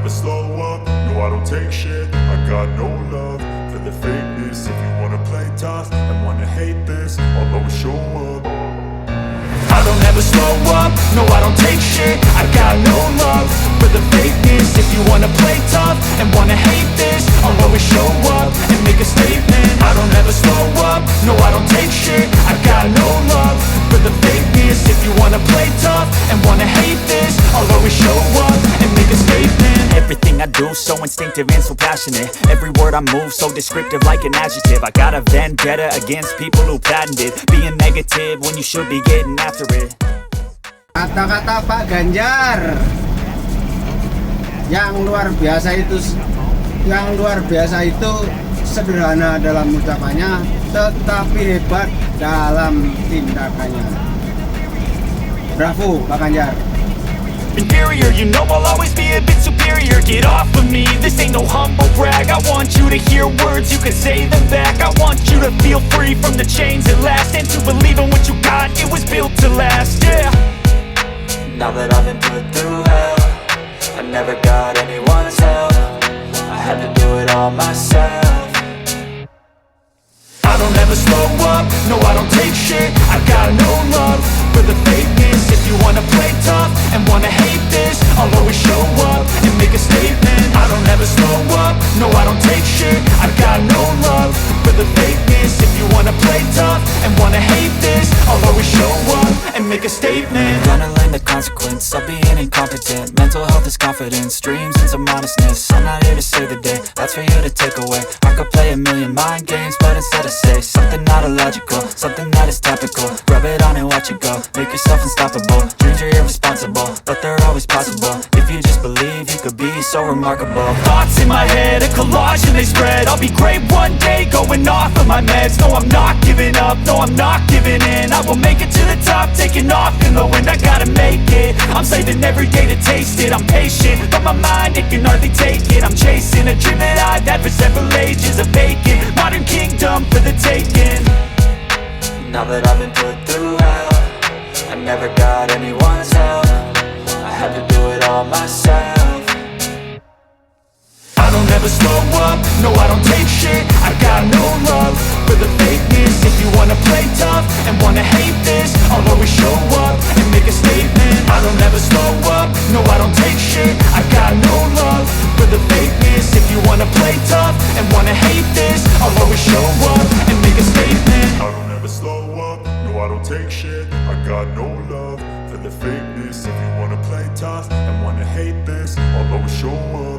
never slow up, no I don't take shit. I got no love for the fakeness. If you wanna play tough and wanna hate this, I'll always show up. I don't ever slow up, no I don't take shit. I got no love for the fakeness. If you wanna play tough and wanna hate this, I'll always show up and make a statement. I don't ever slow up, no I don't take shit. I got no love for the fakeness. If you wanna play tough and wanna hate this, I'll always show up and make a statement. Everything I do so instinctive and so passionate. Every word I move so descriptive like an adjective. I got a vendetta against people who patented being negative when you should be getting after it. Kata-kata Pak Ganjar yang luar biasa itu sederhana dalam ucapannya, tetapi hebat dalam tindakannya. Bravo Pak Ganjar. Inferior, you know I'll always be a bit superior. Get off of me, this ain't no humble brag. I want you to hear words, you can say them back. I want you to feel free from the chains at last, and to believe in what you got, it was built to last, yeah. Now that I've been put through hell, I never got anyone's help. I had to do it all myself. I don't ever slow up, no I don't take shit. I got no love for the fakeness. If you wanna play tough and wanna hate this, I'll always show up and make a statement. I don't ever slow up, no I don't take shit. I got no love for the fakeness. If you wanna play tough and wanna hate this, I'll always show up and make a statement. Gonna learn the consequence of being incompetent. Mental health is confidence, dreams and some honestness. I'm not here to save the day, that's for you to take away. I could play a million mind games, but instead I say something not illogical, something that is topical. Rub it on and watch it go, make yourself unstoppable. Dreams are irresponsible, but they're always possible. If you just believe, you could be so remarkable. Thoughts in my head, a collage and they spread. I'll be great one day, going off of my meds. No, I'm not giving up, no, I'm not giving in. I will make it to the top, taking off in the wind. I gotta make it, I'm saving every day to taste it. I'm patient, but my mind, it can hardly take it. I'm chasing a dream that I've had for several ages. A vacant, modern kingdom for the taking. Now that I've been put through hell, I never got anyone's help. I had to do it all myself. I don't ever slow up, no I don't take shit. I got no love for the fakeness. If you wanna play tough and wanna hate this, I'll always show up and make a statement. I don't ever slow up, no I don't take shit. I got no love for the fakeness. If you wanna play tough and wanna hate this, I'll always show up and make a statement. I don't ever slow up, no I don't take shit. I got no love for the fakeness. If you wanna play tough and wanna hate this, I'll always show up.